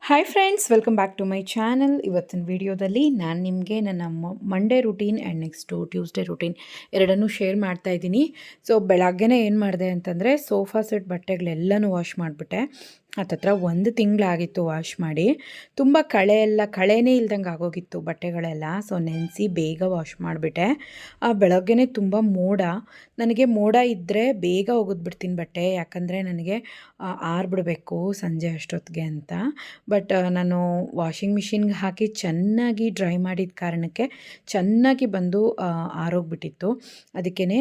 Hi friends, welcome back to my channel. ಇವತ್ತಿನ ವಿಡಿಯೋದಲ್ಲಿ ನಾನು ನಿಮಗೆ ನನ್ನ Monday routine and next Tuesday routine ಎರಡನ್ನೂ ಶೇರ್ ಮಾಡ್ತಾ ಇದ್ದೀನಿ. ಸೊ ಬೆಳಗ್ಗೆನೇ ಏನು ಮಾಡಿದೆ ಅಂತಂದರೆ ಸೋಫಾ ಸೆಟ್ ಬಟ್ಟೆಗಳೆಲ್ಲನೂ ವಾಶ್ ಮಾಡಿಬಿಟ್ಟೆ. ಹತ್ತತ್ರ 1 ತಿಂಗಳಾಗಿತ್ತು ವಾಶ್ ಮಾಡಿ. ತುಂಬ ಕಳೆನೇ ಇಲ್ದಂಗೆ ಆಗೋಗಿತ್ತು ಬಟ್ಟೆಗಳೆಲ್ಲ. ಸೊ ನೆನೆಸಿ ಬೇಗ ವಾಶ್ ಮಾಡಿಬಿಟ್ಟೆ. ಬೆಳಗ್ಗೆನೇ ತುಂಬ ಮೋಡ. ನನಗೆ ಮೋಡ ಇದ್ದರೆ ಬೇಗ ಒಗೆದ್ಬಿಡ್ತೀನಿ ಬಟ್ಟೆ, ಯಾಕಂದರೆ ನನಗೆ ಆರಿಬಿಡ್ಬೇಕು ಸಂಜೆ ಅಷ್ಟೊತ್ತಿಗೆ ಅಂತ. ಬಟ್ ನಾನು ವಾಷಿಂಗ್ ಮಿಷಿನ್ಗೆ ಹಾಕಿ ಚೆನ್ನಾಗಿ ಡ್ರೈ ಮಾಡಿದ ಕಾರಣಕ್ಕೆ ಚೆನ್ನಾಗಿ ಬಂದು ಆರೋಗ್ಬಿಟ್ಟಿತ್ತು. ಅದಕ್ಕೇ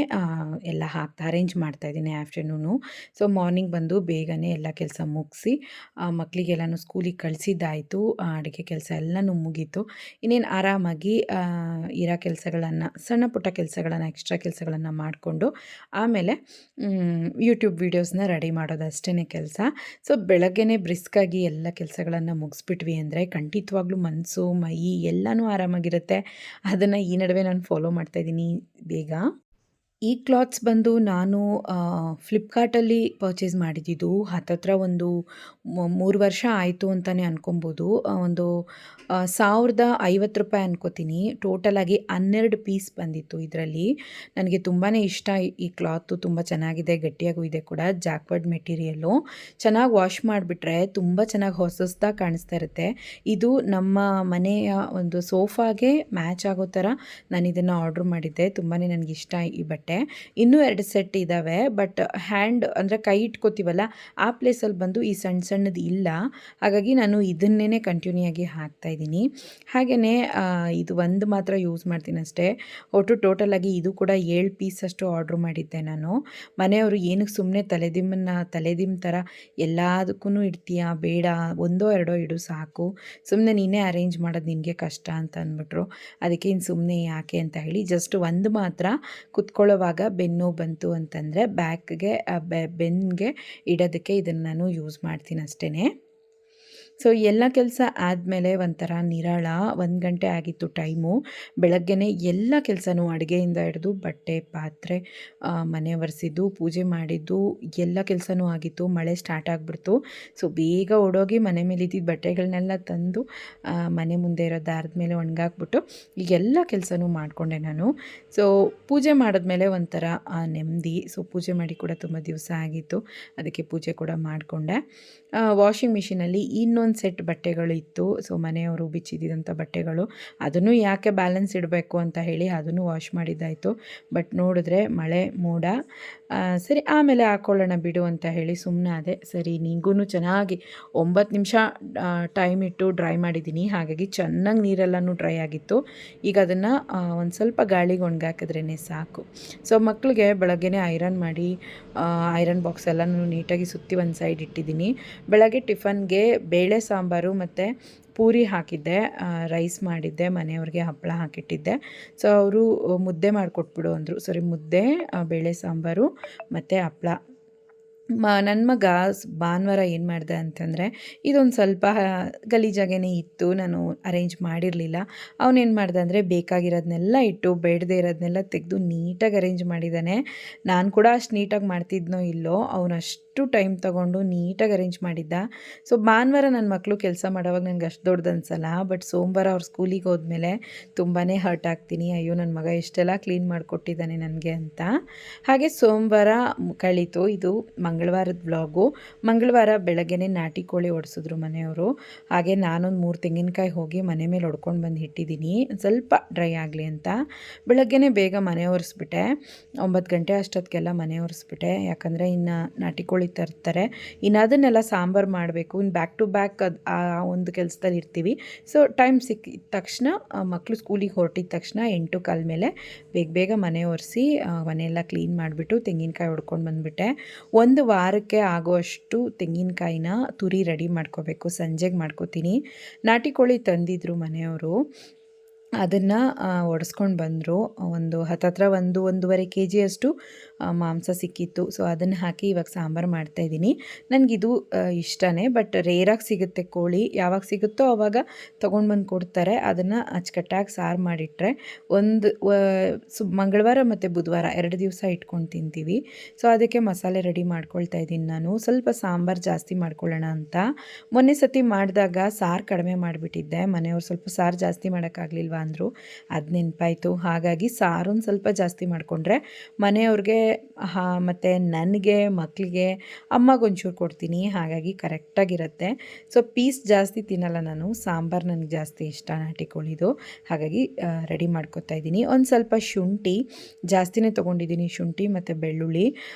ಎಲ್ಲ ಅರೇಂಜ್ ಮಾಡ್ತಾಯಿದ್ದೀನಿ ಆಫ್ಟರ್ನೂನು. ಸೊ ಮಾರ್ನಿಂಗ್ ಬಂದು ಬೇಗನೆ ಎಲ್ಲ ಕೆಲಸ ಮುಗಿಸಿ ಮಕ್ಕಳಿಗೆಲ್ಲನೂ ಸ್ಕೂಲಿಗೆ ಕಳಿಸಿದ್ದಾಯಿತು. ಅಡುಗೆ ಕೆಲಸ ಎಲ್ಲನೂ ಮುಗೀತು. ಇನ್ನೇನು ಆರಾಮಾಗಿ ಇರೋ ಕೆಲಸಗಳನ್ನು, ಸಣ್ಣ ಪುಟ್ಟ ಕೆಲಸಗಳನ್ನು, ಎಕ್ಸ್ಟ್ರಾ ಕೆಲಸಗಳನ್ನು ಮಾಡಿಕೊಂಡು ಆಮೇಲೆ ಯೂಟ್ಯೂಬ್ ವೀಡಿಯೋಸ್ನ ರೆಡಿ ಮಾಡೋದಷ್ಟೇ ಕೆಲಸ. ಸೊ ಬೆಳಗ್ಗೆನೇ ಬ್ರಿಸ್ಕಾಗಿ ಎಲ್ಲ ಕೆಲಸಗಳನ್ನು ಮುಗಿಸ್ಬಿಟ್ವಿ ಅಂದರೆ ಖಂಡಿತವಾಗ್ಲೂ ಮನಸ್ಸು ಮೈ ಎಲ್ಲನೂ ಆರಾಮಾಗಿರುತ್ತೆ. ಅದನ್ನು ಈ ನಡುವೆ ನಾನು ಫಾಲೋ ಮಾಡ್ತಾಯಿದ್ದೀನಿ ಬೇಗ. ಈ ಕ್ಲಾತ್ಸ್ ಬಂದು ನಾನು ಫ್ಲಿಪ್ಕಾರ್ಟಲ್ಲಿ ಪರ್ಚೇಸ್ ಮಾಡಿದ್ದಿದ್ದು. ಹತ್ತತ್ರ ಒಂದು 3 ವರ್ಷ ಆಯಿತು ಅಂತಲೇ ಅನ್ಕೊಬೋದು. ಒಂದು ₹1,050 ಅನ್ಕೋತೀನಿ. ಟೋಟಲಾಗಿ 12 ಪೀಸ್ ಬಂದಿತ್ತು ಇದರಲ್ಲಿ. ನನಗೆ ತುಂಬಾ ಇಷ್ಟ ಈ ಕ್ಲಾತು. ತುಂಬ ಚೆನ್ನಾಗಿದೆ, ಗಟ್ಟಿಯಾಗೂ ಇದೆ ಕೂಡ. ಜಾಕ್ವರ್ಡ್ ಮೆಟೀರಿಯಲ್ಲು. ಚೆನ್ನಾಗಿ ವಾಶ್ ಮಾಡಿಬಿಟ್ರೆ ತುಂಬ ಚೆನ್ನಾಗಿ ಹೊಸದಾಗಿ ಕಾಣಿಸ್ತಾ ಇರುತ್ತೆ. ಇದು ನಮ್ಮ ಮನೆಯ ಒಂದು ಸೋಫಾಗೆ ಮ್ಯಾಚ್ ಆಗೋ ಥರ ನಾನು ಇದನ್ನು ಆರ್ಡ್ರ್ ಮಾಡಿದ್ದೆ. ತುಂಬಾ ನನಗಿಷ್ಟ ಈ ಬಟ್ಟೆ. ಇನ್ನೂ 2 ಸೆಟ್ ಇದ್ದಾವೆ. ಬಟ್ ಹ್ಯಾಂಡ್ ಅಂದರೆ ಕೈ ಇಟ್ಕೋತೀವಲ್ಲ, ಆ ಪ್ಲೇಸಲ್ಲಿ ಬಂದು ಈ ಸಣ್ಣದು ಇಲ್ಲ. ಹಾಗಾಗಿ ನಾನು ಇದನ್ನೇ ಕಂಟಿನ್ಯೂ ಆಗಿ ಹಾಕ್ತಾಯಿದ್ದೀನಿ. ಹಾಗೆಯೇ ಇದು ಒಂದು ಮಾತ್ರ ಯೂಸ್ ಮಾಡ್ತೀನಿ ಅಷ್ಟೇ. ಟೋಟಲಾಗಿ ಇದು ಕೂಡ 7 ಪೀಸ್ ಅಷ್ಟು ಆರ್ಡ್ರ್ ಮಾಡಿದ್ದೆ ನಾನು. ಮನೆಯವರು ಏನಕ್ಕೆ ಸುಮ್ಮನೆ ತಲೆದಿಮ್ ಥರ ಎಲ್ಲದಕ್ಕೂ ಇಡ್ತೀಯಾ, ಬೇಡ, 1-2 ಇಡು ಸಾಕು, ಸುಮ್ಮನೆ ನೀನೇ ಅರೇಂಜ್ ಮಾಡೋದು ನಿನಗೆ ಕಷ್ಟ ಅಂತ ಅಂದ್ಬಿಟ್ರು. ಅದಕ್ಕೆ ಇನ್ನು ಸುಮ್ಮನೆ ಯಾಕೆ ಅಂತ ಹೇಳಿ ಜಸ್ಟ್ ಒಂದು ಮಾತ್ರ ಕುತ್ಕೊಳ್ಳೋವಾಗ ಬೆನ್ನು ಬಂತು ಅಂತಂದರೆ ಬ್ಯಾಕ್ಗೆ ಬೆನ್ನಿಗೆ ಇಡೋದಕ್ಕೆ ಇದನ್ನು ನಾನು ಯೂಸ್ ಮಾಡ್ತೀನಿ ಅಷ್ಟೇ. ಸೊ ಎಲ್ಲ ಕೆಲಸ ಆದಮೇಲೆ ಒಂಥರ ನಿರಾಳ. 1 ಗಂಟೆ ಆಗಿತ್ತು ಟೈಮು. ಬೆಳಗ್ಗೆನೇ ಎಲ್ಲ ಕೆಲಸನೂ ಅಡುಗೆಯಿಂದ ಹಿಡಿದು ಬಟ್ಟೆ, ಪಾತ್ರೆ, ಮನೆ ಒರೆಸಿದ್ದು, ಪೂಜೆ ಮಾಡಿದ್ದು ಎಲ್ಲ ಕೆಲಸನೂ ಆಗಿತ್ತು. ಮಳೆ ಸ್ಟಾರ್ಟ್ ಆಗಿಬಿಡ್ತು. ಸೊ ಬೇಗ ಓಡೋಗಿ ಮನೆ ಮೇಲೆ ಇದ್ದಿದ್ದ ಬಟ್ಟೆಗಳನ್ನೆಲ್ಲ ತಂದು ಮನೆ ಮುಂದೆ ಇರೋ ದಾರದ ಮೇಲೆ ಒಣಗಾಕ್ಬಿಟ್ಟು ಈಗೆಲ್ಲ ಕೆಲಸನೂ ಮಾಡಿಕೊಂಡೆ ನಾನು. ಸೊ ಪೂಜೆ ಮಾಡಿದ್ಮೇಲೆ ಒಂಥರ ನೆಮ್ಮದಿ. ಸೊ ಪೂಜೆ ಮಾಡಿ ಕೂಡ ತುಂಬ ದಿವಸ ಆಗಿತ್ತು. ಅದಕ್ಕೆ ಪೂಜೆ ಕೂಡ ಮಾಡಿಕೊಂಡೆ. ವಾಷಿಂಗ್ ಮಿಷಿನಲ್ಲಿ ಇನ್ನೊಂದು ಸೆಟ್ ಬಟ್ಟೆಗಳು ಇತ್ತು. ಸೊ ಮನೆಯವರು ಬಿಚ್ಚಿದ್ದಂಥ ಬಟ್ಟೆಗಳು, ಅದನ್ನು ಯಾಕೆ ಬ್ಯಾಲೆನ್ಸ್ ಇಡಬೇಕು ಅಂತ ಹೇಳಿ ಅದನ್ನು ವಾಶ್ ಮಾಡಿದ್ದಾಯಿತು. ಬಟ್ ನೋಡಿದ್ರೆ ಮಳೆ ಮೋಡ. ಸರಿ ಆಮೇಲೆ ಹಾಕ್ಕೊಳ್ಳೋಣ ಬಿಡು ಅಂತ ಹೇಳಿ ಸುಮ್ಮನೆ ಅದೇ. ಸರಿ ನಿಂಗೂ ಚೆನ್ನಾಗಿ 9 ನಿಮಿಷ ಟೈಮ್ ಇಟ್ಟು ಡ್ರೈ ಮಾಡಿದ್ದೀನಿ. ಹಾಗಾಗಿ ಚೆನ್ನಾಗಿ ನೀರೆಲ್ಲನೂ ಡ್ರೈ ಆಗಿತ್ತು. ಈಗ ಅದನ್ನು ಒಂದು ಸ್ವಲ್ಪ ಗಾಳಿಗೆ ಒಣಗಾಕಿದ್ರೇ ಸಾಕು. ಸೊ ಮಕ್ಕಳಿಗೆ ಬೆಳಗ್ಗೆನೇ ಐರನ್ ಮಾಡಿ ಐರನ್ ಬಾಕ್ಸ್ ಎಲ್ಲನೂ ನೀಟಾಗಿ ಸುತ್ತಿ ಒಂದು ಸೈಡ್ ಇಟ್ಟಿದ್ದೀನಿ. ಬೆಳಗ್ಗೆ ಟಿಫನ್ಗೆ ಬೇಳೆ ಸಾಂಬಾರು ಮತ್ತು ಪೂರಿ ಹಾಕಿದ್ದೆ, ರೈಸ್ ಮಾಡಿದ್ದೆ, ಮನೆಯವ್ರಿಗೆ ಹಪ್ಪಳ ಹಾಕಿಟ್ಟಿದ್ದೆ. ಸೊ ಅವರು ಮುದ್ದೆ ಮಾಡಿಕೊಟ್ಬಿಡು ಅಂದರು. ಸರಿ ಮುದ್ದೆ, ಬೇಳೆ ಸಾಂಬಾರು ಮತ್ತು ಹಪ್ಪಳ. ನನ್ನ ಮಗ ಭಾನುವಾರ ಏನು ಮಾಡಿದೆ ಅಂತಂದರೆ, ಇದೊಂದು ಸ್ವಲ್ಪ ಗಲೀಜಾಗೇ ಇತ್ತು, ನಾನು ಅರೇಂಜ್ ಮಾಡಿರಲಿಲ್ಲ. ಅವನೇನು ಮಾಡ್ದೆ ಅಂದರೆ ಬೇಕಾಗಿರೋದನ್ನೆಲ್ಲ ಇಟ್ಟು ಬೇಡದೇ ಇರೋದನ್ನೆಲ್ಲ ತೆಗೆದು ನೀಟಾಗಿ ಅರೇಂಜ್ ಮಾಡಿದ್ದಾನೆ. ನಾನು ಕೂಡ ಅಷ್ಟು ನೀಟಾಗಿ ಮಾಡ್ತಿದ್ನೋ ಇಲ್ಲೋ, ಅವನಷ್ಟು ಟೈಮ್ ತೊಗೊಂಡು ನೀಟಾಗಿ ಅರೇಂಜ್ ಮಾಡಿದ್ದ. ಸೊ ಭಾನುವಾರ ನನ್ನ ಮಕ್ಕಳು ಕೆಲಸ ಮಾಡೋವಾಗ ನನಗೆ ಅಷ್ಟು ದೊಡ್ಡದು ಅನಿಸಲ್ಲ. ಬಟ್ ಸೋಮವಾರ ಅವ್ರು ಸ್ಕೂಲಿಗೆ ಹೋದ್ಮೇಲೆ ತುಂಬಾ ಹರ್ಟ್ ಆಗ್ತೀನಿ. ಅಯ್ಯೋ ನನ್ನ ಮಗ ಎಷ್ಟೆಲ್ಲ ಕ್ಲೀನ್ ಮಾಡಿಕೊಟ್ಟಿದ್ದಾನೆ ನನಗೆ ಅಂತ. ಹಾಗೆ ಸೋಮವಾರ ಕಳೀತು. ಇದು ಮಂಗಳವಾರದ ವ್ಲಾಗು. ಮಂಗಳವಾರ ಬೆಳಗ್ಗೆನೇ ನಾಟಿ ಕೋಳಿ ಓಡಿಸಿದ್ರು ಮನೆಯವರು. ಹಾಗೆ ನಾನೊಂದು 3 ತೆಂಗಿನಕಾಯಿ ಹೋಗಿ ಮನೆ ಮೇಲೆ ಹೊಡ್ಕೊಂಡು ಬಂದು ಇಟ್ಟಿದ್ದೀನಿ, ಸ್ವಲ್ಪ ಡ್ರೈ ಆಗಲಿ ಅಂತ. ಬೆಳಗ್ಗೆನೇ ಬೇಗ ಮನೆ ಒರೆಸ್ಬಿಟ್ಟೆ. 9 ಗಂಟೆ ಅಷ್ಟೊತ್ತಿಗೆಲ್ಲ ಮನೆ ಒರೆಸ್ಬಿಟ್ಟೆ. ಯಾಕಂದರೆ ಇನ್ನು ನಾಟಿ ಕೋಳಿ ತರ್ತಾರೆ. ಇನ್ನು ಅದನ್ನೆಲ್ಲ ಸಾಂಬಾರು ಮಾಡಬೇಕು. ಇನ್ನು ಬ್ಯಾಕ್ ಟು ಬ್ಯಾಕ್ ಆ ಒಂದು ಕೆಲಸದಲ್ಲಿ ಇರ್ತೀವಿ. ಸೊ ಟೈಮ್ ಸಿಕ್ಕಿದ ತಕ್ಷಣ, ಮಕ್ಕಳು ಸ್ಕೂಲಿಗೆ ಹೊರಟಿದ ತಕ್ಷಣ 8:15 ಮೇಲೆ ಬೇಗ ಮನೆ ಒರೆಸಿ ಮನೆಯೆಲ್ಲ ಕ್ಲೀನ್ ಮಾಡಿಬಿಟ್ಟು ತೆಂಗಿನಕಾಯಿ ಹೊಡ್ಕೊಂಡು ಬಂದುಬಿಟ್ಟೆ. 1 ವಾರಕ್ಕೆ ಆಗುವಷ್ಟು ತೆಂಗಿನಕಾಯಿನ ತುರಿ ರೆಡಿ ಮಾಡ್ಕೋಬೇಕು. ಸಂಜೆಗೆ ಮಾಡ್ಕೋತೀನಿ. ನಾಟಿ ಕೋಳಿ ತಂದಿದ್ರು ಮನೆಯವರು. ಅದನ್ನು ಒಡೆಸ್ಕೊಂಡು ಬಂದರು. ಒಂದು ಹತ್ತತ್ರ 1-1.5 ಕೆ ಜಿಯಷ್ಟು ಮಾಂಸ ಸಿಕ್ಕಿತ್ತು. ಸೊ ಅದನ್ನು ಹಾಕಿ ಇವಾಗ ಸಾಂಬಾರು ಮಾಡ್ತಾಯಿದ್ದೀನಿ. ನನಗಿದು ಇಷ್ಟನೇ, ಬಟ್ ರೇರಾಗಿ ಸಿಗುತ್ತೆ ಕೋಳಿ. ಯಾವಾಗ ಸಿಗುತ್ತೋ ಆವಾಗ ತೊಗೊಂಡು ಬಂದು ಕೊಡ್ತಾರೆ. ಅದನ್ನು ಅಚ್ಚುಕಟ್ಟಾಗಿ ಸಾರು ಮಾಡಿಟ್ರೆ ಒಂದು ಮಂಗಳವಾರ ಮತ್ತು ಬುಧವಾರ 2 ದಿವಸ ಇಟ್ಕೊಂಡು ತಿಂತೀವಿ. ಸೊ ಅದಕ್ಕೆ ಮಸಾಲೆ ರೆಡಿ ಮಾಡ್ಕೊಳ್ತಾ ಇದ್ದೀನಿ ನಾನು. ಸ್ವಲ್ಪ ಸಾಂಬಾರು ಜಾಸ್ತಿ ಮಾಡ್ಕೊಳ್ಳೋಣ ಅಂತ. ಮೊನ್ನೆ ಸತಿ ಮಾಡಿದಾಗ ಸಾರು ಕಡಿಮೆ ಮಾಡಿಬಿಟ್ಟಿದ್ದೆ. ಮನೆಯವ್ರು ಸ್ವಲ್ಪ ಸಾರು ಜಾಸ್ತಿ ಮಾಡೋಕ್ಕಾಗಲಿಲ್ವ ಅಂದರು. ಅದು ನೆನಪಾಯಿತು. ಹಾಗಾಗಿ ಸಾರೊಂದು ಸ್ವಲ್ಪ ಜಾಸ್ತಿ ಮಾಡಿಕೊಂಡ್ರೆ ಮನೆಯವ್ರಿಗೆ ಮತ್ತು ನನಗೆ, ಮಕ್ಕಳಿಗೆ, ಅಮ್ಮಗೊಂಚೂರು ಕೊಡ್ತೀನಿ. ಹಾಗಾಗಿ ಕರೆಕ್ಟಾಗಿರುತ್ತೆ. ಸೊ ಪೀಸ್ ಜಾಸ್ತಿ ತಿನ್ನಲ್ಲ ನಾನು. ಸಾಂಬಾರು ನನಗೆ ಜಾಸ್ತಿ ಇಷ್ಟ ನಾಟಿ ಕೋಳಿದು. ಹಾಗಾಗಿ ರೆಡಿ ಮಾಡ್ಕೊತಾ ಇದ್ದೀನಿ. ಒಂದು ಸ್ವಲ್ಪ ಶುಂಠಿ ಜಾಸ್ತಿನೇ ತೊಗೊಂಡಿದ್ದೀನಿ, ಶುಂಠಿ ಮತ್ತು ಬೆಳ್ಳುಳ್ಳಿ.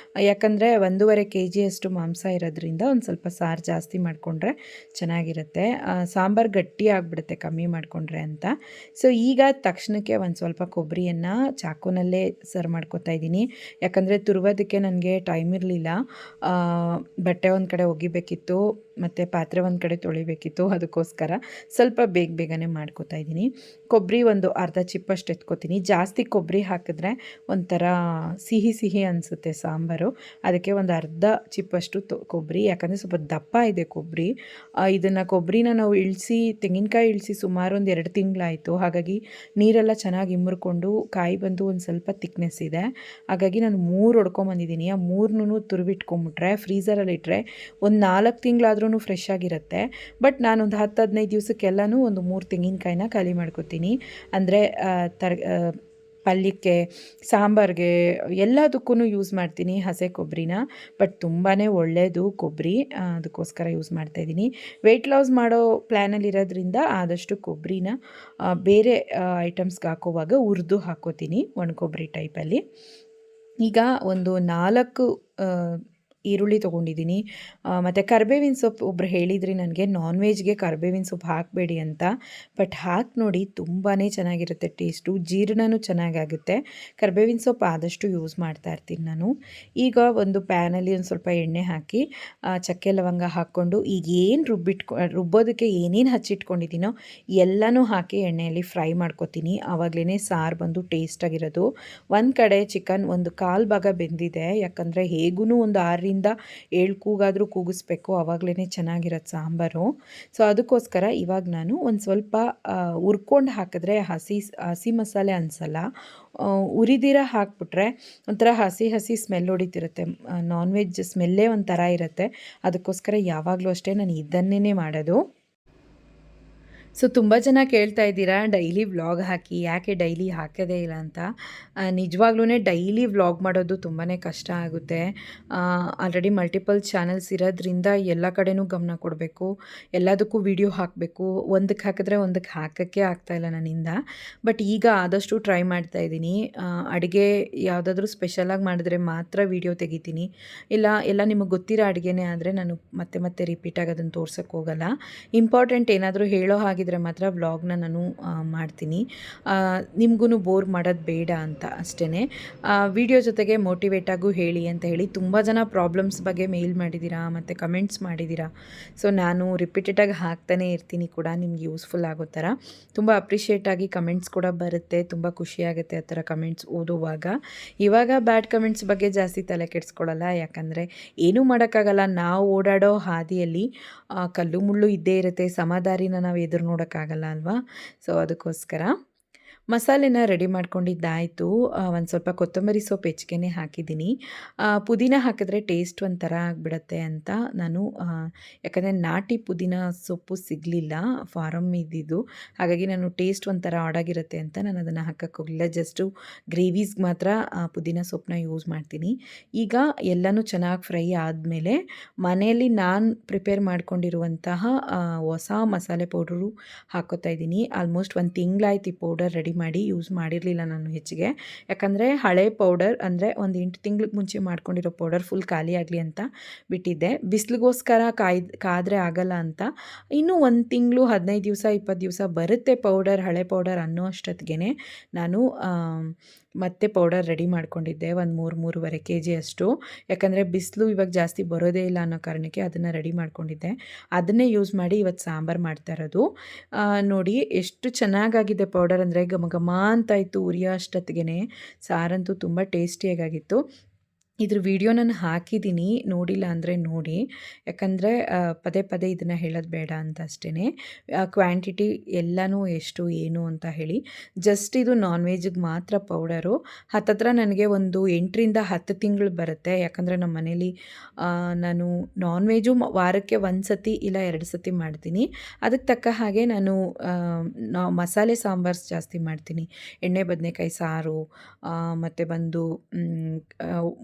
ಯಾಕಂದರೆ 1.5 ಕೆ ಜಿಯಷ್ಟು ಮಾಂಸ ಇರೋದ್ರಿಂದ ಒಂದು ಸ್ವಲ್ಪ ಸಾರು ಜಾಸ್ತಿ ಮಾಡಿಕೊಂಡ್ರೆ ಚೆನ್ನಾಗಿರುತ್ತೆ. ಸಾಂಬಾರು ಗಟ್ಟಿ ಆಗಿಬಿಡುತ್ತೆ ಕಮ್ಮಿ ಮಾಡಿಕೊಂಡ್ರೆ ಅಂತ. ಸೊ ಈಗ ತಕ್ಷಣಕ್ಕೆ ಒಂದು ಸ್ವಲ್ಪ ಕೊಬ್ಬರಿಯನ್ನು ಚಾಕುನಲ್ಲೇ ಸರ್ವ್ ಮಾಡ್ಕೊತಾ ಇದ್ದೀನಿ. ಯಾಕಂದರೆ ತುರುವೋದಕ್ಕೆ ನನಗೆ ಟೈಮ್ ಇರಲಿಲ್ಲ. ಬಟ್ಟೆ ಒಂದು ಕಡೆ ಒಗಿಬೇಕಿತ್ತು ಮತ್ತು ಪಾತ್ರೆ ಒಂದು ಕಡೆ ತೊಳಿಬೇಕಿತ್ತು. ಅದಕ್ಕೋಸ್ಕರ ಸ್ವಲ್ಪ ಬೇಗನೆ ಮಾಡ್ಕೊತಾ ಇದ್ದೀನಿ. ಕೊಬ್ಬರಿ ಒಂದು ಅರ್ಧ ಚಿಪ್ಪಷ್ಟು ಎತ್ಕೋತೀನಿ. ಜಾಸ್ತಿ ಕೊಬ್ಬರಿ ಹಾಕಿದ್ರೆ ಒಂಥರ ಸಿಹಿ ಅನಿಸುತ್ತೆ ಸಾಂಬಾರು. ಅದಕ್ಕೆ ಒಂದು ಅರ್ಧ ಚಿಪ್ಪಷ್ಟು ಕೊಬ್ಬರಿ, ಯಾಕಂದರೆ ಸ್ವಲ್ಪ ದಪ್ಪ ಇದೆ ಕೊಬ್ಬರಿ. ಇದನ್ನು ಕೊಬ್ಬರಿನ ನಾವು ತೆಂಗಿನಕಾಯಿ ಇಳಿಸಿ ಸುಮಾರು ಒಂದು 2 ತಿಂಗಳಾಯಿತು. ಹಾಗಾಗಿ ನೀರೆಲ್ಲ ಚೆನ್ನಾಗಿ ಇಮ್ಮರ್ಕೊಂಡು ಕಾಯಿ ಬಂದು ಒಂದು ಸ್ವಲ್ಪ ಥಿಕ್ನೆಸ್ ಇದೆ. ಹಾಗಾಗಿ ನಾನು 3 ಹೊಡ್ಕೊಂಬಂದಿದ್ದೀನಿ. ಆ 3ನೂ ತುರುವಿಟ್ಕೊಂಬಿಟ್ರೆ ಫ್ರೀಝರಲ್ಲಿಟ್ಟರೆ ಒಂದು 4 ತಿಂಗಳಾದ್ರೂ ಫ್ರೆಶ್ ಆಗಿರುತ್ತೆ. ಬಟ್ ನಾನೊಂದು 10-15 ದಿವಸಕ್ಕೆಲ್ಲನೂ ಒಂದು 3 ತೆಂಗಿನಕಾಯಿನ ಖಾಲಿ ಮಾಡ್ಕೊತೀನಿ. ಅಂದರೆ ಪಲ್ಯಕ್ಕೆ, ಸಾಂಬಾರಿಗೆ ಎಲ್ಲದಕ್ಕೂ ಯೂಸ್ ಮಾಡ್ತೀನಿ ಹಸೆ ಕೊಬ್ಬರಿನ. ಬಟ್ ತುಂಬಾ ಒಳ್ಳೆಯದು ಕೊಬ್ಬರಿ, ಅದಕ್ಕೋಸ್ಕರ ಯೂಸ್ ಮಾಡ್ತಾಯಿದ್ದೀನಿ. ವೆಯ್ಟ್ ಲಾಸ್ ಮಾಡೋ ಪ್ಲ್ಯಾನಲ್ಲಿರೋದ್ರಿಂದ ಆದಷ್ಟು ಕೊಬ್ಬರಿನ ಬೇರೆ ಐಟಮ್ಸ್ಗೆ ಹಾಕೋವಾಗ ಹುರಿದು ಹಾಕೋತೀನಿ, ಒಣ ಕೊಬ್ಬರಿ ಟೈಪಲ್ಲಿ. ಈಗ ಒಂದು 4 ಈರುಳ್ಳಿ ತೊಗೊಂಡಿದ್ದೀನಿ. ಮತ್ತು ಕರಿಬೇವಿನ ಸೊಪ್ಪು ಒಬ್ಬರು ಹೇಳಿದ್ರಿ ನನಗೆ, ನಾನ್ ವೆಜ್ಗೆ ಕರಿಬೇವಿನ ಸೊಪ್ಪು ಹಾಕಬೇಡಿ ಅಂತ. ಬಟ್ ಹಾಕಿ ನೋಡಿ, ತುಂಬಾ ಚೆನ್ನಾಗಿರುತ್ತೆ ಟೇಸ್ಟು, ಜೀರ್ಣನೂ ಚೆನ್ನಾಗಾಗುತ್ತೆ. ಕರಿಬೇವಿನ ಸೊಪ್ಪು ಆದಷ್ಟು ಯೂಸ್ ಮಾಡ್ತಾ ಇರ್ತೀನಿ ನಾನು. ಈಗ ಒಂದು ಪ್ಯಾನಲ್ಲಿ ಒಂದು ಸ್ವಲ್ಪ ಎಣ್ಣೆ ಹಾಕಿ ಚಕ್ಕೆ ಲವಂಗ ಹಾಕ್ಕೊಂಡು ಈಗ ಏನು ರುಬ್ಬೋದಕ್ಕೆ ಏನೇನು ಹಚ್ಚಿಟ್ಕೊಂಡಿದ್ದೀನೋ ಎಲ್ಲನೂ ಹಾಕಿ ಎಣ್ಣೆಯಲ್ಲಿ ಫ್ರೈ ಮಾಡ್ಕೊತೀನಿ. ಆವಾಗಲೇ ಸಾರು ಬಂದು ಟೇಸ್ಟಾಗಿರೋದು. ಒಂದು ಕಡೆ ಚಿಕನ್ ಒಂದು 1/4 ಭಾಗ ಬೆಂದಿದೆ. ಯಾಕಂದರೆ ಹೇಗೂ ಒಂದು 6ರಿಂದ 7 ಕೂಗಾದರೂ ಕೂಗಿಸ್ಬೇಕು, ಆವಾಗಲೇ ಚೆನ್ನಾಗಿರೋದು ಸಾಂಬಾರು. ಸೊ ಅದಕ್ಕೋಸ್ಕರ ಇವಾಗ ನಾನು ಒಂದು ಸ್ವಲ್ಪ ಹುರ್ಕೊಂಡು ಹಾಕಿದ್ರೆ ಹಸಿ ಮಸಾಲೆ ಅನಿಸಲ್ಲ. ಉರಿದಿರ ಹಾಕ್ಬಿಟ್ರೆ ಒಂಥರ ಹಸಿ ಸ್ಮೆಲ್ ಹೊಡಿತಿರುತ್ತೆ. ನಾನ್ ವೆಜ್ ಸ್ಮೆಲ್ಲೇ ಒಂಥರ ಇರುತ್ತೆ. ಅದಕ್ಕೋಸ್ಕರ ಯಾವಾಗಲೂ ಅಷ್ಟೇ ನಾನು ಇದನ್ನೇ ಮಾಡೋದು. ಸೊ ತುಂಬ ಜನ ಕೇಳ್ತಾ ಇದ್ದೀರಾ ಡೈಲಿ ವ್ಲಾಗ್ ಹಾಕಿ, ಯಾಕೆ ಡೈಲಿ ಹಾಕೋದೇ ಇಲ್ಲ ಅಂತ. ನಿಜವಾಗ್ಲೂ ಡೈಲಿ ವ್ಲಾಗ್ ಮಾಡೋದು ತುಂಬಾ ಕಷ್ಟ ಆಗುತ್ತೆ. ಆಲ್ರೆಡಿ ಮಲ್ಟಿಪಲ್ ಚಾನಲ್ಸ್ ಇರೋದ್ರಿಂದ ಎಲ್ಲ ಕಡೆನೂ ಗಮನ ಕೊಡಬೇಕು, ಎಲ್ಲದಕ್ಕೂ ವಿಡಿಯೋ ಹಾಕಬೇಕು. ಒಂದಕ್ಕೆ ಹಾಕಿದ್ರೆ ಒಂದಕ್ಕೆ ಹಾಕೋಕ್ಕೆ ಆಗ್ತಾಯಿಲ್ಲ ನನ್ನಿಂದ. ಬಟ್ ಈಗ ಆದಷ್ಟು ಟ್ರೈ ಮಾಡ್ತಾ ಇದ್ದೀನಿ. ಅಡುಗೆ ಯಾವುದಾದ್ರೂ ಸ್ಪೆಷಲಾಗಿ ಮಾಡಿದ್ರೆ ಮಾತ್ರ ವಿಡಿಯೋ ತೆಗಿತೀನಿ. ಎಲ್ಲ ನಿಮಗೆ ಗೊತ್ತಿರೋ ಅಡುಗೆನೇ ಆದರೆ ನಾನು ಮತ್ತೆ ರಿಪೀಟಾಗಿ ಅದನ್ನು ತೋರ್ಸೋಕ್ಕೆ ಹೋಗಲ್ಲ. ಇಂಪಾರ್ಟೆಂಟ್ ಏನಾದರೂ ಹೇಳೋ ಹಾಗೆ ಮಾತ್ರ ವ್ಲಾಗ್ನ ನಾನು ಮಾಡ್ತೀನಿ. ನಿಮಗೂ ಬೋರ್ ಮಾಡೋದು ಬೇಡ ಅಂತ ಅಷ್ಟೇ. ವಿಡಿಯೋ ಜೊತೆಗೆ ಮೋಟಿವೇಟ್ ಆಗು ಹೇಳಿ ಅಂತ ಹೇಳಿ ತುಂಬ ಜನ ಪ್ರಾಬ್ಲಮ್ಸ್ ಬಗ್ಗೆ ಮೇಲ್ ಮಾಡಿದ್ದೀರಾ ಮತ್ತು ಕಮೆಂಟ್ಸ್ ಮಾಡಿದ್ದೀರಾ. ಸೊ ನಾನು ರಿಪೀಟೆಡಾಗಿ ಹಾಕ್ತಾನೇ ಇರ್ತೀನಿ ಕೂಡ, ನಿಮ್ಗೆ ಯೂಸ್ಫುಲ್ ಆಗೋ ಥರ. ತುಂಬ ಅಪ್ರಿಷಿಯೇಟ್ ಆಗಿ ಕಮೆಂಟ್ಸ್ ಕೂಡ ಬರುತ್ತೆ. ತುಂಬ ಖುಷಿಯಾಗುತ್ತೆ ಆ ಥರ ಕಮೆಂಟ್ಸ್ ಓದುವಾಗ. ಇವಾಗ ಬ್ಯಾಡ್ ಕಮೆಂಟ್ಸ್ ಬಗ್ಗೆ ಜಾಸ್ತಿ ತಲೆ ಕೆಡಿಸ್ಕೊಳ್ಳಲ್ಲ, ಯಾಕಂದರೆ ಏನೂ ಮಾಡೋಕ್ಕಾಗಲ್ಲ. ನಾವು ಓಡಾಡೋ ಹಾದಿಯಲ್ಲಿ ಕಲ್ಲು ಮುಳ್ಳು ಇದ್ದೇ ಇರುತ್ತೆ. ಸಮದಾರಿನ ನಾವು ಎದುರು ನೋಡೋಕ್ಕಾಗಲ್ಲ ಅಲ್ವಾ. ಸೊ ಅದಕ್ಕೋಸ್ಕರ ಮಸಾಲೆನ ರೆಡಿ ಮಾಡ್ಕೊಂಡಿದ್ದಾಯಿತು. ಒಂದು ಸ್ವಲ್ಪ ಕೊತ್ತಂಬರಿ ಸೊಪ್ಪು ಹೆಚ್ಚಿಗೆ ಹಾಕಿದ್ದೀನಿ. ಪುದೀನ ಹಾಕಿದ್ರೆ ಟೇಸ್ಟ್ ಒಂಥರ ಆಗಿಬಿಡತ್ತೆ ಅಂತ ನಾನು, ಯಾಕಂದರೆ ನಾಟಿ ಪುದೀನ ಸೊಪ್ಪು ಸಿಗಲಿಲ್ಲ, ಫಾರಮ್ ಇದ್ದಿದ್ದು. ಹಾಗಾಗಿ ನಾನು ಟೇಸ್ಟ್ ಒಂಥರ ಆಡಾಗಿರುತ್ತೆ ಅಂತ ನಾನು ಅದನ್ನು ಹಾಕಕ್ಕೆ ಹೋಗಲಿಲ್ಲ. ಜಸ್ಟು ಗ್ರೇವೀಸ್ಗೆ ಮಾತ್ರ ಪುದೀನ ಸೊಪ್ಪನ್ನ ಯೂಸ್ ಮಾಡ್ತೀನಿ. ಈಗ ಎಲ್ಲನೂ ಚೆನ್ನಾಗಿ ಫ್ರೈ ಆದಮೇಲೆ ಮನೆಯಲ್ಲಿ ನಾನು ಪ್ರಿಪೇರ್ ಮಾಡ್ಕೊಂಡಿರುವಂತಹ ಹೊಸ ಮಸಾಲೆ ಪೌಡರು ಹಾಕ್ಕೋತಾ ಇದ್ದೀನಿ. ಆಲ್ಮೋಸ್ಟ್ 1 ತಿಂಗಳಾಯ್ತು ಈ ಪೌಡರ್ ರೆಡಿ ಮಾಡಿ, ಯೂಸ್ ಮಾಡಿರಲಿಲ್ಲ ನಾನು ಹೆಚ್ಚಿಗೆ. ಯಾಕಂದರೆ ಹಳೆ ಪೌಡರ್ ಅಂದರೆ ಒಂದು 8 ತಿಂಗಳಿಗೆ ಮುಂಚೆ ಮಾಡ್ಕೊಂಡಿರೋ ಪೌಡರ್ ಫುಲ್ ಖಾಲಿ ಆಗಲಿ ಅಂತ ಬಿಟ್ಟಿದ್ದೆ. ಬಿಸಿಲಿಗೋಸ್ಕರ ಕಾದರೆ ಆಗಲ್ಲ ಅಂತ ಇನ್ನೂ 1 ತಿಂಗಳು 15 ದಿವಸ 20 ದಿವಸ ಬರುತ್ತೆ ಪೌಡರ್, ಹಳೆ ಪೌಡರ್ ಅನ್ನೋ ಅಷ್ಟೊತ್ತಿಗೆ ನಾನು ಮತ್ತೆ ಪೌಡರ್ ರೆಡಿ ಮಾಡ್ಕೊಂಡಿದ್ದೆ ಒಂದು 3-3.5 kg ಅಷ್ಟು. ಯಾಕಂದರೆ ಬಿಸಿಲು ಇವಾಗ ಜಾಸ್ತಿ ಬರೋದೇ ಇಲ್ಲ ಅನ್ನೋ ಕಾರಣಕ್ಕೆ ಅದನ್ನು ರೆಡಿ ಮಾಡ್ಕೊಂಡಿದ್ದೆ. ಅದನ್ನೇ ಯೂಸ್ ಮಾಡಿ ಇವತ್ತು ಸಾಂಬಾರು ಮಾಡ್ತಾ ಇರೋದು. ನೋಡಿ ಎಷ್ಟು ಚೆನ್ನಾಗಾಗಿದೆ ಪೌಡರ್ ಅಂದರೆ ಘಮ ಘಮ ಅಂತ ಇತ್ತು ಉರಿಯೋ ಅಷ್ಟೊತ್ತಿಗೆ. ಸಾರಂತೂ ತುಂಬ ಟೇಸ್ಟಿಯಾಗಿತ್ತು. ಇದ್ರ ವಿಡಿಯೋ ನಾನು ಹಾಕಿದ್ದೀನಿ, ನೋಡಿಲ್ಲ ಅಂದರೆ ನೋಡಿ. ಯಾಕಂದರೆ ಪದೇ ಪದೇ ಇದನ್ನು ಹೇಳೋದು ಬೇಡ ಅಂತ ಅಷ್ಟೇ. ಕ್ವಾಂಟಿಟಿ ಎಲ್ಲನೂ ಎಷ್ಟು ಏನು ಅಂತ ಹೇಳಿ. ಜಸ್ಟ್ ಇದು ನಾನ್ ವೆಜ್ಜಿಗೆ ಮಾತ್ರ ಪೌಡರು. ಹತ್ತತ್ರ ನನಗೆ ಒಂದು 8ರಿಂದ 10 ತಿಂಗಳು ಬರುತ್ತೆ. ಯಾಕಂದರೆ ನಮ್ಮ ಮನೇಲಿ ನಾನು ನಾನ್ ವೆಜ್ಜು ವಾರಕ್ಕೆ 1 ಸತಿ ಇಲ್ಲ 2 ಸತಿ ಮಾಡ್ತೀನಿ. ಅದಕ್ಕೆ ತಕ್ಕ ಹಾಗೆ ನಾನು ಮಸಾಲೆ ಸಾಂಬಾರ್ಸ್ ಜಾಸ್ತಿ ಮಾಡ್ತೀನಿ. ಎಣ್ಣೆ ಬದನೆಕಾಯಿ ಸಾರು, ಮತ್ತು ಬಂದು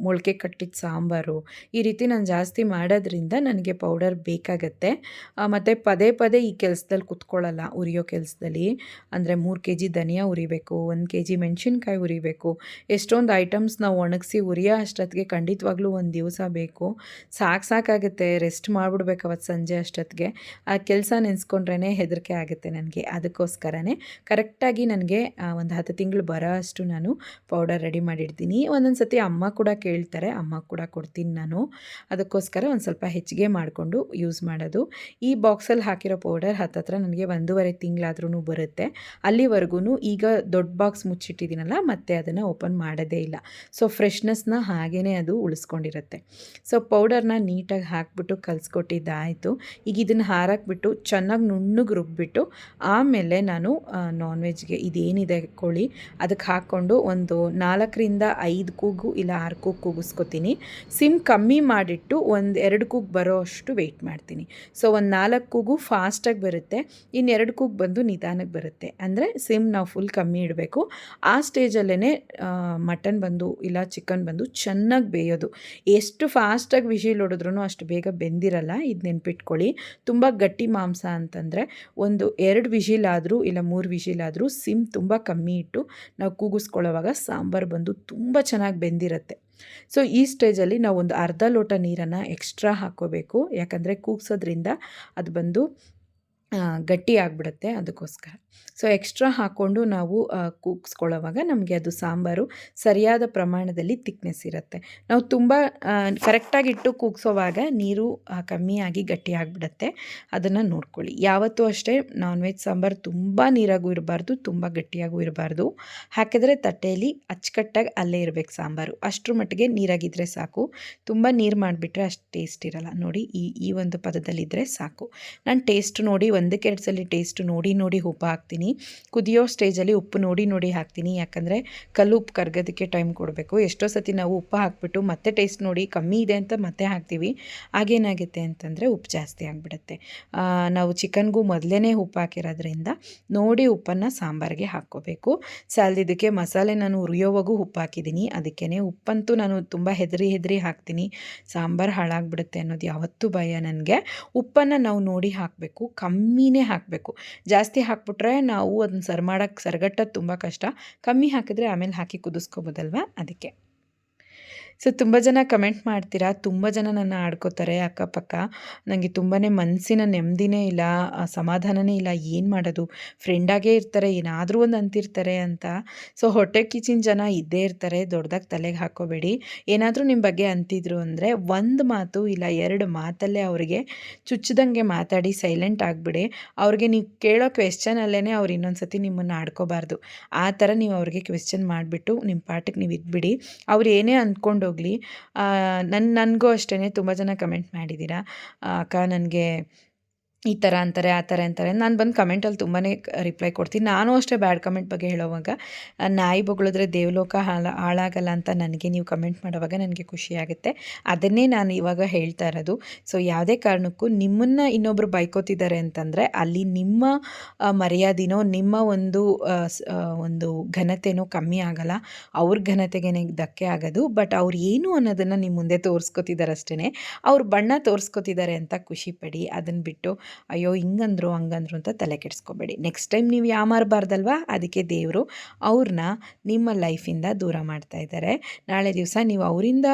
ಮೊಳಕೆ ಕಟ್ಟಿದ ಸಾಂಬಾರು, ಈ ರೀತಿ ನಾನು ಜಾಸ್ತಿ ಮಾಡೋದ್ರಿಂದ ನನಗೆ ಪೌಡರ್ ಬೇಕಾಗತ್ತೆ. ಮತ್ತು ಪದೇ ಪದೇ ಈ ಕೆಲಸದಲ್ಲಿ ಕುತ್ಕೊಳ್ಳಲ್ಲ, ಉರಿಯೋ ಕೆಲಸದಲ್ಲಿ. ಅಂದರೆ 3 kg ಧನಿಯಾ ಉರಿಬೇಕು, 1 kg ಮೆಣಸಿನ್ಕಾಯಿ ಉರಿಬೇಕು, ಎಷ್ಟೊಂದು ಐಟಮ್ಸ್ ನಾವು ಒಣಗಿಸಿ ಉರಿಯೋ ಅಷ್ಟೊತ್ತಿಗೆ ಖಂಡಿತವಾಗ್ಲೂ ಒಂದು ದಿವಸ ಬೇಕು. ಸಾಕಾಗುತ್ತೆ, ರೆಸ್ಟ್ ಮಾಡಿಬಿಡ್ಬೇಕು ಅವತ್ತು ಸಂಜೆ ಅಷ್ಟೊತ್ತಿಗೆ. ಆ ಕೆಲಸ ನೆನೆಸ್ಕೊಂಡ್ರೇ ಹೆದರಿಕೆ ಆಗುತ್ತೆ ನನಗೆ. ಅದಕ್ಕೋಸ್ಕರನೇ ಕರೆಕ್ಟಾಗಿ ನನಗೆ ಒಂದು 10 ತಿಂಗಳು ಬರೋ ಅಷ್ಟು ನಾನು ಪೌಡರ್ ರೆಡಿ ಮಾಡಿಡ್ತೀನಿ. ಒಂದೊಂದು ಸತಿ ಅಮ್ಮ ಕೂಡ ಕೇಳ್ತಾರೆ, ಅಮ್ಮ ಕೂಡ ಕೊಡ್ತೀನಿ ನಾನು. ಅದಕ್ಕೋಸ್ಕರ ಒಂದು ಸ್ವಲ್ಪ ಹೆಚ್ಚಿಗೆ ಮಾಡಿಕೊಂಡು ಯೂಸ್ ಮಾಡೋದು. ಈ ಬಾಕ್ಸಲ್ಲಿ ಹಾಕಿರೋ ಪೌಡರ್ ಹತ್ತತ್ರ ನನಗೆ 1.5 ತಿಂಗಳಾದ್ರೂ ಬರುತ್ತೆ. ಅಲ್ಲಿವರೆಗೂ ಈಗ ದೊಡ್ಡ ಬಾಕ್ಸ್ ಮುಚ್ಚಿಟ್ಟಿದ್ದೀನಲ್ಲ, ಮತ್ತೆ ಅದನ್ನು ಓಪನ್ ಮಾಡೋದೇ ಇಲ್ಲ. ಸೊ ಫ್ರೆಶ್ನೆಸ್ನ ಹಾಗೇ ಅದು ಉಳಿಸ್ಕೊಂಡಿರುತ್ತೆ. ಸೊ ಪೌಡರ್ನ ನೀಟಾಗಿ ಹಾಕ್ಬಿಟ್ಟು ಕಲಿಸ್ಕೊಟ್ಟಿದ್ದಾಯಿತು. ಈಗ ಇದನ್ನು ಹಾರಾಕ್ಬಿಟ್ಟು ಚೆನ್ನಾಗಿ ನುಣ್ಣಗೆ ರುಬ್ಬಿಬಿಟ್ಟು ಆಮೇಲೆ ನಾನು ನಾನ್ ವೆಜ್ಗೆ ಇದೇನಿದೆ ಕೋಳಿ ಅದಕ್ಕೆ ಹಾಕ್ಕೊಂಡು ಒಂದು 4ರಿಂದ 5 ಕೂಗು ಇಲ್ಲ 6 ಕೂಗು ಕೂಗಿಸ್ಕೊತೀನಿ. ಸಿಮ್ ಕಮ್ಮಿ ಮಾಡಿಟ್ಟು ಒಂದು 2 ಕೂಗು ಬರೋ ಅಷ್ಟು ವೆಯ್ಟ್ ಮಾಡ್ತೀನಿ. ಸೊ ಒಂದು 4 ಕೂಗು ಫಾಸ್ಟಾಗಿ ಬರುತ್ತೆ, ಇನ್ನು 2 ಕೂಗು ಬಂದು ನಿಧಾನಕ್ಕೆ ಬರುತ್ತೆ. ಅಂದರೆ ಸಿಮ್ ನಾವು ಫುಲ್ ಕಮ್ಮಿ ಇಡಬೇಕು. ಆ ಸ್ಟೇಜಲ್ಲೇ ಮಟನ್ ಬಂದು ಇಲ್ಲ ಚಿಕನ್ ಬಂದು ಚೆನ್ನಾಗಿ ಬೇಯೋದು. ಎಷ್ಟು ಫಾಸ್ಟಾಗಿ ವಿಶಿಲ್ ಹೊಡೆದ್ರೂ ಅಷ್ಟು ಬೇಗ ಬೆಂದಿರಲ್ಲ, ಇದು ನೆನ್ಪಿಟ್ಕೊಳ್ಳಿ. ತುಂಬ ಗಟ್ಟಿ ಮಾಂಸ ಅಂತಂದರೆ ಒಂದು 2 ವಿಶಿಲ್ ಆದರೂ ಇಲ್ಲ 3 ವಿಶಿಲ್ ಆದರೂ ಸಿಮ್ ತುಂಬ ಕಮ್ಮಿ ಇಟ್ಟು ನಾವು ಕೂಗಿಸ್ಕೊಳ್ಳೋವಾಗ ಸಾಂಬಾರು ಬಂದು ತುಂಬ ಚೆನ್ನಾಗಿ ಬೆಂದಿರುತ್ತೆ. ಸೊ ಈ ಸ್ಟೇಜಲ್ಲಿ ನಾವು ಒಂದು ಅರ್ಧ ಲೋಟ ನೀರನ್ನು ಎಕ್ಸ್ಟ್ರಾ ಹಾಕ್ಕೋಬೇಕು. ಯಾಕಂದರೆ ಕೂಗ್ಸೋದ್ರಿಂದ ಅದು ಬಂದು ಗಟ್ಟಿ ಆಗಿಬಿಡುತ್ತೆ, ಅದಕ್ಕೋಸ್ಕರ. ಸೊ ಎಕ್ಸ್ಟ್ರಾ ಹಾಕ್ಕೊಂಡು ನಾವು ಕೂಗಿಸ್ಕೊಳ್ಳೋವಾಗ ನಮಗೆ ಅದು ಸಾಂಬಾರು ಸರಿಯಾದ ಪ್ರಮಾಣದಲ್ಲಿ ತಿಕ್ನೆಸ್ ಇರುತ್ತೆ. ನಾವು ತುಂಬ ಕರೆಕ್ಟಾಗಿ ಇಟ್ಟು ಕೂಗಿಸೋವಾಗ ನೀರು ಕಮ್ಮಿಯಾಗಿ ಗಟ್ಟಿ ಆಗಿಬಿಡುತ್ತೆ. ಅದನ್ನು ನೋಡ್ಕೊಳ್ಳಿ. ಯಾವತ್ತೂ ಅಷ್ಟೇ ನಾನ್ ವೆಜ್ ಸಾಂಬಾರು ತುಂಬ ನೀರಾಗೂ ಇರಬಾರ್ದು, ತುಂಬ ಗಟ್ಟಿಯಾಗೂ ಇರಬಾರ್ದು. ಹಾಕಿದ್ರೆ ತಟ್ಟೆಯಲ್ಲಿ ಅಚ್ಚುಕಟ್ಟಾಗಿ ಅಲ್ಲೇ ಇರಬೇಕು ಸಾಂಬಾರು. ಅಷ್ಟರ ಮಟ್ಟಿಗೆ ನೀರಾಗಿದ್ದರೆ ಸಾಕು. ತುಂಬ ನೀರು ಮಾಡಿಬಿಟ್ರೆ ಅಷ್ಟು ಟೇಸ್ಟ್ ಇರಲ್ಲ. ನೋಡಿ ಈ ಒಂದು ಪದದಲ್ಲಿದ್ದರೆ ಸಾಕು. ನಾನು ಟೇಸ್ಟ್ ನೋಡಿ 1-2 ಸಲ ಟೇಸ್ಟ್ ನೋಡಿ ಉಪ್ಪು ಹಾಕ್ತೀನಿ. ಕುದಿಯೋ ಸ್ಟೇಜಲ್ಲಿ ಉಪ್ಪು ನೋಡಿ ಹಾಕ್ತೀನಿ. ಯಾಕಂದರೆ ಕಲ್ಲು ಉಪ್ಪು ಕರಗೋದಕ್ಕೆ ಟೈಮ್ ಕೊಡಬೇಕು. ಎಷ್ಟೋ ಸತಿ ನಾವು ಉಪ್ಪು ಹಾಕ್ಬಿಟ್ಟು ಮತ್ತೆ ಟೇಸ್ಟ್ ನೋಡಿ ಕಮ್ಮಿ ಇದೆ ಅಂತ ಮತ್ತೆ ಹಾಕ್ತೀವಿ. ಆಗೇನಾಗುತ್ತೆ ಅಂತಂದರೆ ಉಪ್ಪು ಜಾಸ್ತಿ ಆಗಿಬಿಡುತ್ತೆ. ನಾವು ಚಿಕನ್ಗೂ ಮೊದಲೇ ಉಪ್ಪು ಹಾಕಿರೋದ್ರಿಂದ ನೋಡಿ ಉಪ್ಪನ್ನು ಸಾಂಬಾರಿಗೆ ಹಾಕ್ಕೋಬೇಕು. ಸಾಲದಿದ್ದಕ್ಕೆ ಮಸಾಲೆ ನಾನು ಉರಿಯೋವಾಗೂ ಉಪ್ಪು ಹಾಕಿದ್ದೀನಿ. ಅದಕ್ಕೇ ಉಪ್ಪಂತೂ ನಾನು ತುಂಬ ಹೆದರಿ ಹಾಕ್ತೀನಿ, ಸಾಂಬಾರು ಹಾಳಾಗ್ಬಿಡುತ್ತೆ ಅನ್ನೋದು ಯಾವತ್ತೂ ಭಯ ನನಗೆ. ಉಪ್ಪನ್ನು ನಾವು ನೋಡಿ ಹಾಕಬೇಕು, ಕಮ್ಮಿನೇ ಹಾಕಬೇಕು. ಜಾಸ್ತಿ ಹಾಕ್ಬಿಟ್ರೆ ನಾವು ಅದನ್ನ ಸರಿಗಟ್ಟೋದು ತುಂಬ ಕಷ್ಟ. ಕಮ್ಮಿ ಹಾಕಿದ್ರೆ ಆಮೇಲೆ ಹಾಕಿ ಕುದಿಸ್ಕೋಬೋದಲ್ವ, ಅದಕ್ಕೆ. ಸೊ ತುಂಬ ಜನ ಕಮೆಂಟ್ ಮಾಡ್ತೀರಾ, ತುಂಬ ಜನ ನನ್ನ ಆಡ್ಕೋತಾರೆ ಅಕ್ಕಪಕ್ಕ. ನನಗೆ ತುಂಬಾ ಮನಸ್ಸಿನ ನೆಮ್ಮದಿನೇ ಇಲ್ಲ, ಸಮಾಧಾನನೇ ಇಲ್ಲ. ಏನು ಮಾಡೋದು, ಫ್ರೆಂಡಾಗೇ ಇರ್ತಾರೆ, ಏನಾದರೂ ಒಂದು ಅಂತಿರ್ತಾರೆ ಅಂತ. ಸೊ ಹೊಟ್ಟೆ ಕಿಚ್ಚಿನ ಜನ ಇದ್ದೇ ಇರ್ತಾರೆ, ದೊಡ್ಡದಾಗಿ ತಲೆಗೆ ಹಾಕ್ಕೋಬೇಡಿ. ಏನಾದರೂ ನಿಮ್ಮ ಬಗ್ಗೆ ಅಂತಿದ್ರು ಅಂದರೆ 1 ಮಾತು ಇಲ್ಲ 2 ಮಾತಲ್ಲೇ ಅವರಿಗೆ ಚುಚ್ಚಿದಂಗೆ ಮಾತಾಡಿ ಸೈಲೆಂಟ್ ಆಗಿಬಿಡಿ. ಅವ್ರಿಗೆ ನೀವು ಕೇಳೋ ಕ್ವೆಶ್ಚನಲ್ಲೇ ಅವ್ರು ಇನ್ನೊಂದು ಸತಿ ನಿಮ್ಮನ್ನು ಆಡ್ಕೋಬಾರ್ದು. ಆ ಥರ ನೀವು ಅವ್ರಿಗೆ ಕ್ವೆಶ್ಚನ್ ಮಾಡಿಬಿಟ್ಟು ನಿಮ್ಮ ಪಾಠಕ್ಕೆ ನೀವು ಇದ್ಬಿಡಿ. ಅವ್ರು ಏನೇ ಅಂದ್ಕೊಂಡು ಹೋಗಲಿ. ನನಗೂ ಅಷ್ಟೇ ತುಂಬ ಜನ ಕಮೆಂಟ್ ಮಾಡಿದ್ದೀರಾ, ಅಕ್ಕ ನನಗೆ ಈ ಥರ ಅಂತಾರೆ ಆ ಥರ ಅಂತಾರೆ. ನಾನು ಬಂದು ಕಮೆಂಟಲ್ಲಿ ತುಂಬಾ ರಿಪ್ಲೈ ಕೊಡ್ತೀನಿ. ನಾನು ಅಷ್ಟೇ ಬ್ಯಾಡ್ ಕಮೆಂಟ್ ಬಗ್ಗೆ ಹೇಳೋವಾಗ ನಾಯಿ ಬೊಗಳಿದ್ರೆ ದೇವಲೋಕ ಹಾಳಾಗಲ್ಲ ಅಂತ ನನಗೆ ನೀವು ಕಮೆಂಟ್ ಮಾಡೋವಾಗ ನನಗೆ ಖುಷಿಯಾಗುತ್ತೆ. ಅದನ್ನೇ ನಾನು ಇವಾಗ ಹೇಳ್ತಾ ಇರೋದು. ಸೊ ಯಾವುದೇ ಕಾರಣಕ್ಕೂ ನಿಮ್ಮನ್ನು ಇನ್ನೊಬ್ಬರು ಬೈಕೋತಿದ್ದಾರೆ ಅಂತಂದರೆ ಅಲ್ಲಿ ನಿಮ್ಮ ಮರ್ಯಾದೆನೋ ನಿಮ್ಮ ಒಂದು ಘನತೆನೋ ಕಮ್ಮಿ ಆಗಲ್ಲ, ಅವ್ರ ಘನತೆಗೆ ಧಕ್ಕೆ ಆಗೋದು. ಬಟ್ ಅವ್ರು ಏನು ಅನ್ನೋದನ್ನು ನಿಮ್ಮ ಮುಂದೆ ತೋರಿಸ್ಕೊತಿದ್ದಾರೆ ಅಷ್ಟೇ. ಅವ್ರು ಬಣ್ಣ ತೋರಿಸ್ಕೊತಿದ್ದಾರೆ ಅಂತ ಖುಷಿಪಡಿ. ಅದನ್ನು ಬಿಟ್ಟು ಅಯ್ಯೋ ಹಿಂಗಂದ್ರು ಹಂಗಂದ್ರು ಅಂತ ತಲೆ ಕೆಡಿಸ್ಕೋಬೇಡಿ. ನೆಕ್ಸ್ಟ್ ಟೈಮ್ ನೀವು ಯಾಮಾರಬಾರ್ದಲ್ವಾ, ಅದಕ್ಕೆ ದೇವರು ಅವ್ರನ್ನ ನಿಮ್ಮ ಲೈಫಿಂದ ದೂರ ಮಾಡ್ತಾ ಇದ್ದಾರೆ. ನಾಳೆ ದಿವಸ ನೀವು ಅವರಿಂದ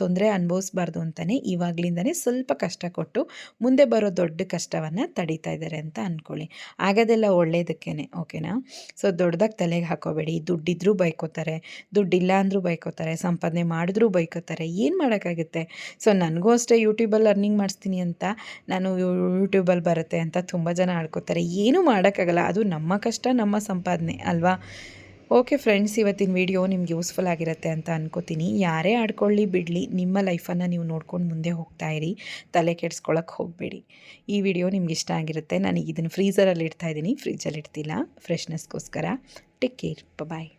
ತೊಂದರೆ ಅನುಭವಿಸ್ಬಾರ್ದು ಅಂತಲೇ ಇವಾಗಲಿಂದನೇ ಸ್ವಲ್ಪ ಕಷ್ಟ ಕೊಟ್ಟು ಮುಂದೆ ಬರೋ ದೊಡ್ಡ ಕಷ್ಟವನ್ನು ತಡೀತಾ ಇದ್ದಾರೆ ಅಂತ ಅಂದ್ಕೊಳ್ಳಿ. ಆಗೋದೆಲ್ಲ ಒಳ್ಳೇದಕ್ಕೇ, ಓಕೆನಾ? ಸೊ ದೊಡ್ಡದಾಗಿ ತಲೆಗೆ ಹಾಕೋಬೇಡಿ. ದುಡ್ಡಿದ್ರೂ ಬೈಕೋತಾರೆ, ದುಡ್ಡಿಲ್ಲ ಅಂದರೂ ಬೈಕೋತಾರೆ, ಸಂಪಾದನೆ ಮಾಡಿದ್ರೂ ಬೈಕೋತಾರೆ, ಏನು ಮಾಡೋಕ್ಕಾಗುತ್ತೆ? ಸೊ ನನಗೂ ಅಷ್ಟೇ ಯೂಟ್ಯೂಬಲ್ಲಿ ಅರ್ನಿಂಗ್ ಮಾಡಿಸ್ತೀನಿ ಅಂತ, ನಾನು ಯೂಟ್ಯೂಬಲ್ಲಿ ಬರುತ್ತೆ ಅಂತ ತುಂಬ ಜನ ಆಡ್ಕೋತಾರೆ. ಏನೂ ಮಾಡೋಕ್ಕಾಗಲ್ಲ, ಅದು ನಮ್ಮ ಕಷ್ಟ, ನಮ್ಮ ಸಂಪಾದನೆ ಅಲ್ವಾ? ಓಕೆ ಫ್ರೆಂಡ್ಸ್, ಇವತ್ತಿನ ವಿಡಿಯೋ ನಿಮ್ಗೆ ಯೂಸ್ಫುಲ್ ಆಗಿರುತ್ತೆ ಅಂತ ಅನ್ಕೋತೀನಿ. ಯಾರೇ ಆಡ್ಕೊಳ್ಳಿ ಬಿಡಲಿ, ನಿಮ್ಮ ಲೈಫನ್ನು ನೀವು ನೋಡ್ಕೊಂಡು ಮುಂದೆ ಹೋಗ್ತಾ ಇರಿ, ತಲೆ ಕೆಡಿಸ್ಕೊಳಕ್ಕೆ ಹೋಗಬೇಡಿ. ಈ ವಿಡಿಯೋ ನಿಮ್ಗೆ ಇಷ್ಟ ಆಗಿರುತ್ತೆ. ನನಗೆ ಇದನ್ನು ಫ್ರೀಝರಲ್ಲಿ ಇಡ್ತಾ ಇದ್ದೀನಿ, ಫ್ರಿಜ್ಜಲ್ಲಿ ಇಡ್ತಿಲ್ಲ, ಫ್ರೆಶ್ನೆಸ್ಗೋಸ್ಕರ. ಟೇಕ್ ಕೇರ್, ಬಾಯ್.